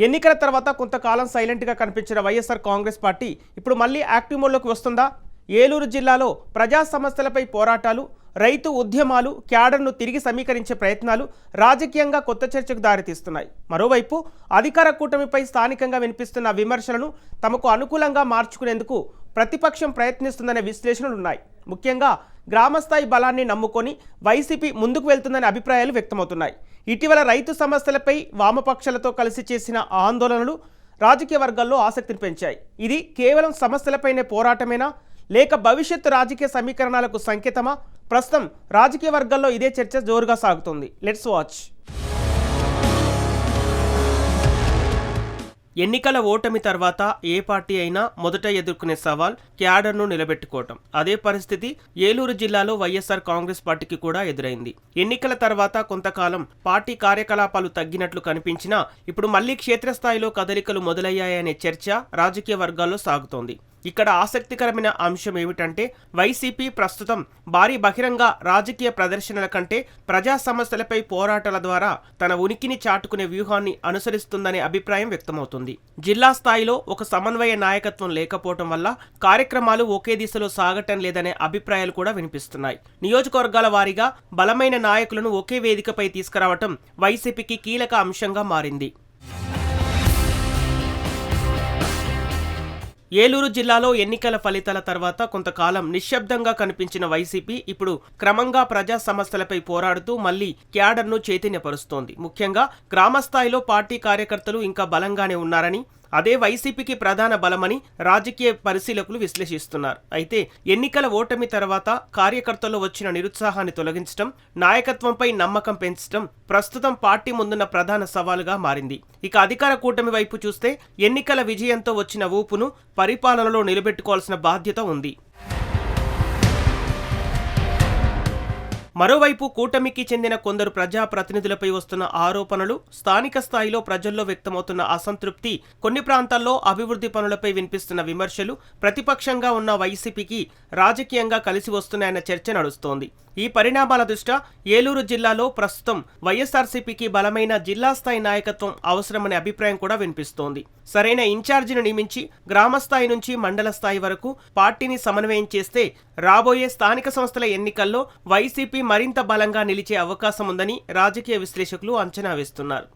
ఎన్నికల తర్వాత కొంతకాలం సైలెంట్గా కనిపించిన వైఎస్ఆర్ కాంగ్రెస్ పార్టీ ఇప్పుడు మళ్ళీ యాక్టివ్ మోడ్లోకి వస్తుందా? ఏలూరు జిల్లాలో ప్రజా సమస్యలపై పోరాటాలు, రైతు ఉద్యమాలు, క్యాడర్ను తిరిగి సమీకరించే ప్రయత్నాలు రాజకీయంగా కొత్త చర్చకు దారితీస్తున్నాయి. మరోవైపు అధికార కూటమిపై స్థానికంగా వినిపిస్తున్న విమర్శలను తమకు అనుకూలంగా మార్చుకునేందుకు ప్రతిపక్షం ప్రయత్నిస్తుందనే విశ్లేషణలున్నాయి. ముఖ్యంగా గ్రామస్థాయి బలాన్ని నమ్ముకొని వైసీపీ ముందుకు వెళ్తుందనే అభిప్రాయాలు వ్యక్తమవుతున్నాయి. ఇటీవల రైతు సమస్యలపై వామపక్షాలతో కలిసి చేసిన ఆందోళనలు రాజకీయ వర్గాల్లో ఆసక్తిని పెంచాయి. ఇది కేవలం సమస్యలపైనే పోరాటమేనా, లేక భవిష్యత్తు రాజకీయ సమీకరణాలకు సంకేతమా? ప్రస్తుతం రాజకీయ వర్గాల్లో ఇదే చర్చ జోరుగా సాగుతుంది. Let's watch. ఎన్నికల ఓటమి తర్వాత ఏ పార్టీ అయినా మొదట ఎదుర్కొనే సవాల్ క్యాడర్ను నిలబెట్టుకోవటం. అదే పరిస్థితి ఏలూరు జిల్లాలో వైఎస్ఆర్ కాంగ్రెస్ పార్టీకి కూడా ఎదురైంది. ఎన్నికల తర్వాత కొంతకాలం పార్టీ కార్యకలాపాలు తగ్గినట్లు కనిపించినా ఇప్పుడు మళ్లీ క్షేత్రస్థాయిలో కదలికలు మొదలయ్యాయనే చర్చ రాజకీయ వర్గాల్లో సాగుతోంది. ఇక్కడ ఆసక్తికరమైన అంశం ఏమిటంటే, వైసీపీ ప్రస్తుతం భారీ బహిరంగ రాజకీయ ప్రదర్శనల కంటే ప్రజా సమస్యలపై పోరాటాల ద్వారా తన ఉనికిని చాటుకునే వ్యూహాన్ని అనుసరిస్తుందనే అభిప్రాయం వ్యక్తమవుతుంది. జిల్లా స్థాయిలో ఒక సమన్వయ నాయకత్వం లేకపోవడం వల్ల కార్యక్రమాలు ఒకే దిశలో సాగటం లేదనే అభిప్రాయాలు కూడా వినిపిస్తున్నాయి. నియోజకవర్గాల వారీగా బలమైన నాయకులను ఒకే వేదికపై తీసుకురావటం వైసీపీకి కీలక అంశంగా మారింది. ఏలూరు జిల్లాలో ఎన్నికల ఫలితాల తర్వాత కొంతకాలం నిశ్శబ్దంగా కనిపించిన వైసీపీ ఇప్పుడు క్రమంగా ప్రజా సమస్యలపై పోరాడుతూ మళ్లీ క్యాడర్ను చైతన్యపరుస్తోంది. ముఖ్యంగా గ్రామస్థాయిలో పార్టీ కార్యకర్తలు ఇంకా బలంగానే ఉన్నారని, అదే వైసీపీకి ప్రధాన బలమని రాజకీయ పరిశీలకులు విశ్లేషిస్తున్నారు. అయితే ఎన్నికల ఓటమి తర్వాత కార్యకర్తల్లో వచ్చిన నిరుత్సాహాన్ని తొలగించడం, నాయకత్వంపై నమ్మకం పెంచడం ప్రస్తుతం పార్టీ ముందున్న ప్రధాన సవాలుగా మారింది. ఇక అధికార కూటమి వైపు చూస్తే ఎన్నికల విజయంతో వచ్చిన ఊపును పరిపాలనలో నిలబెట్టుకోవాల్సిన బాధ్యత ఉంది. మరోవైపు కూటమికి చెందిన కొందరు ప్రజాప్రతినిధులపై వస్తున్న ఆరోపణలు, స్థానిక స్థాయిలో ప్రజల్లో వ్యక్తమవుతున్న అసంతృప్తి, కొన్ని ప్రాంతాల్లో అభివృద్ధి పనులపై వినిపిస్తున్న విమర్శలు ప్రతిపక్షంగా ఉన్న వైసీపీకి రాజకీయంగా కలిసి వస్తున్నాయన్న చర్చ నడుస్తోంది. ఈ పరిణామాల దృష్ట్యా ఏలూరు జిల్లాలో ప్రస్తుతం వైఎస్ఆర్సీపీకి బలమైన జిల్లా స్థాయి నాయకత్వం అవసరమనే అభిప్రాయం కూడా వినిపిస్తోంది. సరైన ఇన్ఛార్జిని నియమించి గ్రామస్థాయి నుంచి మండల స్థాయి వరకు పార్టీని సమన్వయం చేస్తే రాబోయే స్థానిక సంస్థల ఎన్నికల్లో వైసీపీ మరింత బలంగా నిలిచే అవకాశం ఉందని రాజకీయ విశ్లేషకులు అంచనా వేస్తున్నారు.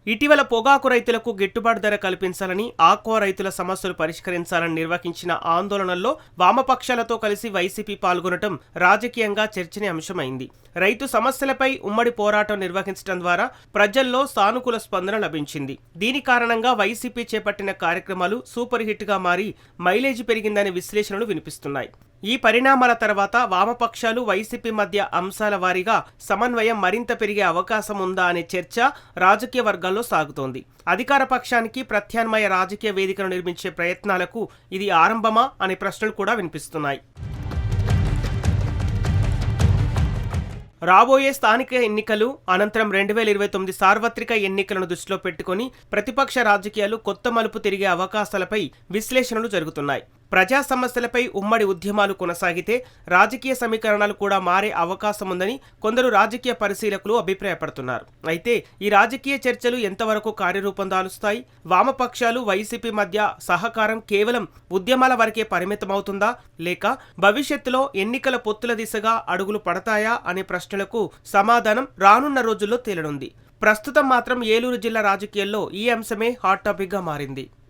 ఇటీవల పొగాకు రైతులకు గిట్టుబాటు ధర కల్పించాలని, ఆక్వా రైతుల సమస్యలు పరిష్కరించాలని నిర్వహించిన ఆందోళనల్లో వామపక్షాలతో కలిసి వైసీపీ పాల్గొనడం రాజకీయంగా చర్చనీయాంశమైంది. రైతు సమస్యలపై ఉమ్మడి పోరాటం నిర్వహించడం ద్వారా ప్రజల్లో సానుకూల స్పందన లభించింది. దీని కారణంగా వైసీపీ చేపట్టిన కార్యక్రమాలు సూపర్ హిట్ గా మారి మైలేజీ పెరిగిందనే విశ్లేషణలు వినిపిస్తున్నాయి. ఈ పరిణామాల తర్వాత వామపక్షాలు, వైసీపీ మధ్య అంశాల వారీగా సమన్వయం మరింత పెరిగే అవకాశం ఉందా అనే చర్చ రాజకీయ వర్గాల్లో సాగుతోంది. అధికార పక్షానికి ప్రత్యామ్నాయ రాజకీయ వేదికను నిర్మించే ప్రయత్నాలకు ఇది ఆరంభమా అనే ప్రశ్నలు కూడా వినిపిస్తున్నాయి. రాబోయే స్థానిక ఎన్నికలు అనంతరం 2029 సార్వత్రిక ఎన్నికలను దృష్టిలో పెట్టుకుని ప్రతిపక్ష రాజకీయాలు కొత్త మలుపు తిరిగే అవకాశాలపై విశ్లేషణలు జరుగుతున్నాయి. ప్రజా సమస్యలపై ఉమ్మడి ఉద్యమాలు కొనసాగితే రాజకీయ సమీకరణాలు కూడా మారే అవకాశం ఉందని కొందరు రాజకీయ పరిశీలకులు అభిప్రాయపడుతున్నారు. అయితే ఈ రాజకీయ చర్చలు ఎంతవరకు కార్యరూపం దాలుస్తాయి? వామపక్షాలు, వైసీపీ మధ్య సహకారం కేవలం ఉద్యమాల వరకే పరిమితమవుతుందా, లేక భవిష్యత్తులో ఎన్నికల పొత్తుల దిశగా అడుగులు పడతాయా అనే ప్రశ్నలకు సమాధానం రానున్న రోజుల్లో తేలనుంది. ప్రస్తుతం మాత్రం ఏలూరు జిల్లా రాజకీయాల్లో ఈ అంశమే హాట్ టాపిక్ గా మారింది.